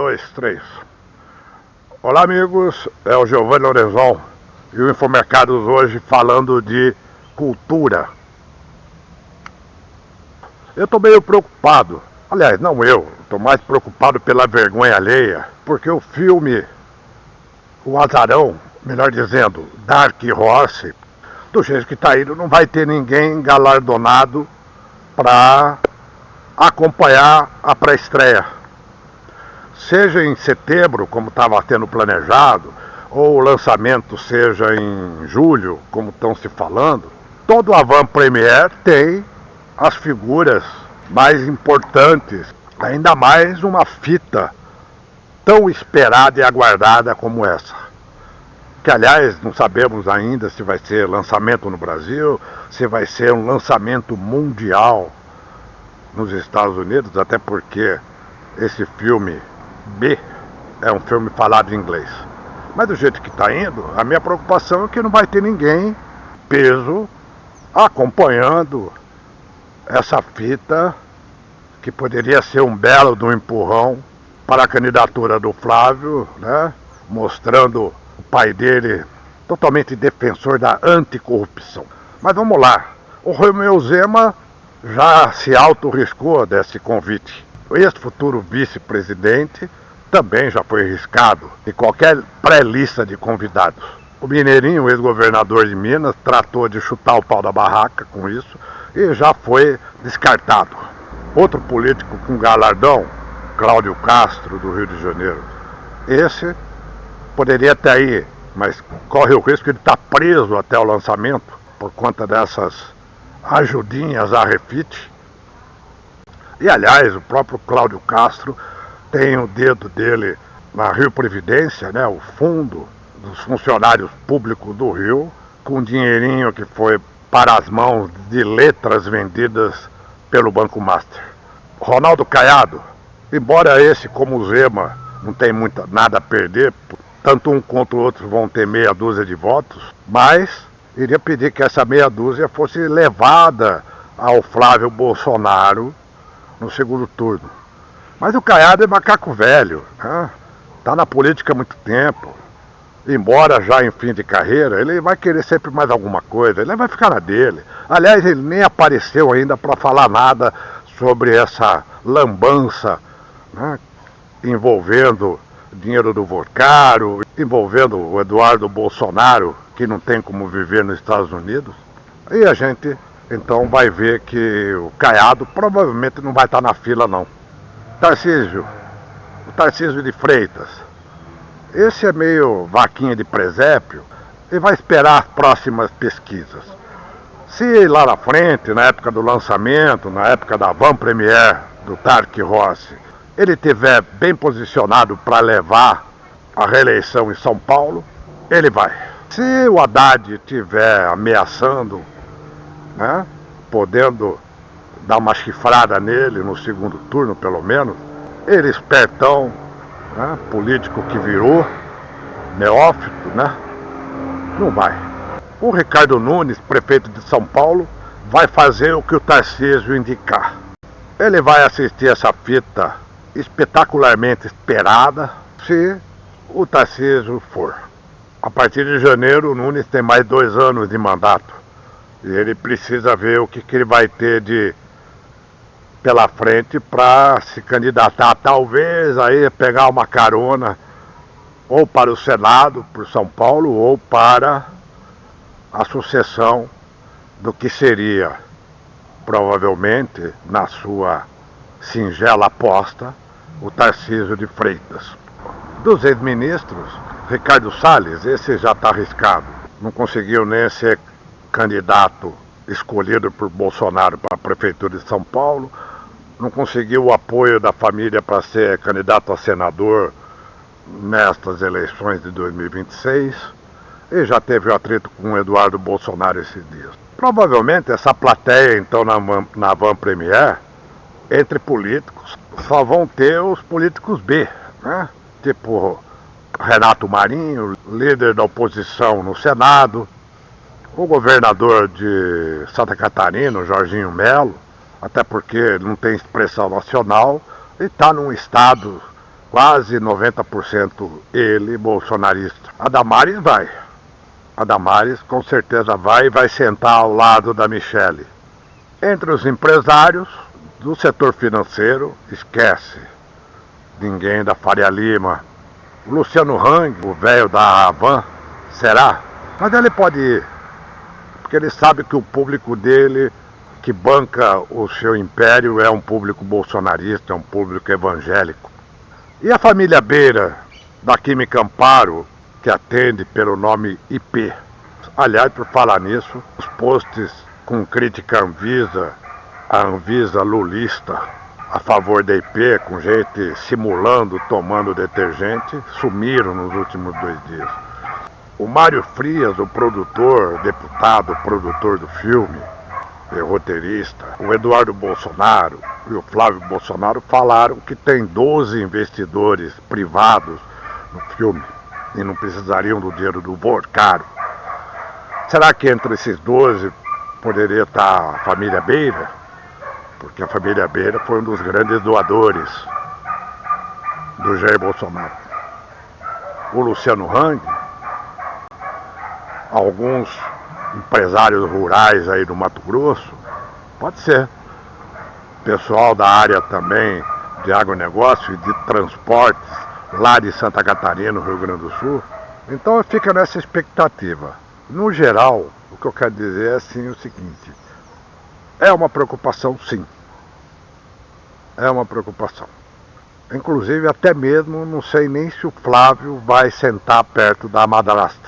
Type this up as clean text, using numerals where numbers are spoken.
dois, três. Olá, amigos, é o Giovanni Lorenzon e o Infomercados hoje falando de cultura. Eu estou meio preocupado, aliás, não eu, estou mais preocupado pela vergonha alheia, porque o filme O Azarão, melhor dizendo, Dark Horse, do jeito que está indo, não vai ter ninguém galardonado para acompanhar a pré-estreia. Seja em setembro, como estava tendo planejado, ou o lançamento seja em julho, como estão se falando, todo avant-premiere tem as figuras mais importantes, ainda mais uma fita tão esperada e aguardada como essa. Que, aliás, não sabemos ainda se vai ser lançamento no Brasil, se vai ser um lançamento mundial nos Estados Unidos, até porque esse filme B é um filme falado em inglês. Mas do jeito que está indo, a minha preocupação é que não vai ter ninguém peso acompanhando essa fita, que poderia ser um belo de um empurrão para a candidatura do Flávio, né? Mostrando o pai dele totalmente defensor da anticorrupção. Mas vamos lá, o Romeu Zema já se auto-riscou desse convite. O ex-futuro vice-presidente também já foi riscado de qualquer pré-lista de convidados. O Mineirinho, ex-governador de Minas, tratou de chutar o pau da barraca com isso e já foi descartado. Outro político com galardão, Cláudio Castro, do Rio de Janeiro. Esse poderia até ir, mas corre o risco de ele estar preso até o lançamento por conta dessas ajudinhas à refite. E, aliás, o próprio Cláudio Castro tem o dedo dele na Rio Previdência, né, o fundo dos funcionários públicos do Rio, com dinheirinho que foi para as mãos de letras vendidas pelo Banco Master. Ronaldo Caiado, embora esse, como o Zema, não tem nada a perder, tanto um quanto o outro vão ter meia dúzia de votos, mas iria pedir que essa meia dúzia fosse levada ao Flávio Bolsonaro no segundo turno. Mas o Caiado é macaco velho, né? Tá na política há muito tempo. Embora já em fim de carreira, ele vai querer sempre mais alguma coisa, ele vai ficar na dele. Aliás, ele nem apareceu ainda para falar nada sobre essa lambança, né, envolvendo dinheiro do Vorcaro, envolvendo o Eduardo Bolsonaro, que não tem como viver nos Estados Unidos. E a gente então vai ver que o Caiado provavelmente não vai estar na fila, não. O Tarcísio de Freitas, esse é meio vaquinha de presépio e vai esperar as próximas pesquisas. Se lá na frente, na época do lançamento, na época da avant-premiere do Dark Horse, ele estiver bem posicionado para levar a reeleição em São Paulo, ele vai. Se o Haddad estiver ameaçando, né, podendo dar uma chifrada nele no segundo turno, pelo menos, ele espertão, né, político que virou, neófito, né, não vai. O Ricardo Nunes, prefeito de São Paulo, vai fazer o que o Tarcísio indicar. Ele vai assistir essa fita espetacularmente esperada, se o Tarcísio for. A partir de janeiro, o Nunes tem mais 2 anos de mandato. E ele precisa ver o que ele vai ter pela frente para se candidatar, talvez aí pegar uma carona ou para o Senado, por São Paulo, ou para a sucessão do que seria, provavelmente, na sua singela aposta, o Tarcísio de Freitas. Dos ex-ministros, Ricardo Salles, esse já está arriscado, não conseguiu nem ser candidato escolhido por Bolsonaro para a prefeitura de São Paulo, não conseguiu o apoio da família para ser candidato a senador nestas eleições de 2026 e já teve o atrito com o Eduardo Bolsonaro esses dias. Provavelmente essa plateia, então, na avant-premiere, entre políticos, só vão ter os políticos B, né? Tipo Renato Marinho, líder da oposição no Senado, o governador de Santa Catarina, o Jorginho Melo, até porque ele não tem expressão nacional e está num estado quase 90% ele bolsonarista. A Damares vai. A Damares com certeza vai e vai sentar ao lado da Michelle. Entre os empresários do setor financeiro, esquece. Ninguém da Faria Lima. O Luciano Hang, o velho da Havan, será? Mas ele pode ir, porque ele sabe que o público dele, que banca o seu império, é um público bolsonarista, é um público evangélico. E a família Beira, da Química Amparo, que atende pelo nome IP. Aliás, por falar nisso, os posts com crítica à Anvisa lulista, a favor da IP, com gente simulando, tomando detergente, sumiram nos últimos 2 dias. O Mário Frias, o produtor, deputado, produtor do filme, roteirista, o Eduardo Bolsonaro e o Flávio Bolsonaro falaram que tem 12 investidores privados no filme e não precisariam do dinheiro do Borcaro. Será que entre esses 12 poderia estar a família Beira? Porque a família Beira foi um dos grandes doadores do Jair Bolsonaro. O Luciano Hang, alguns empresários rurais aí do Mato Grosso, pode ser. Pessoal da área também de agronegócio e de transportes lá de Santa Catarina, no Rio Grande do Sul. Então fica nessa expectativa. No geral, o que eu quero dizer é assim o seguinte: é uma preocupação, sim. É uma preocupação. Inclusive, até mesmo, não sei nem se o Flávio vai sentar perto da madrasta.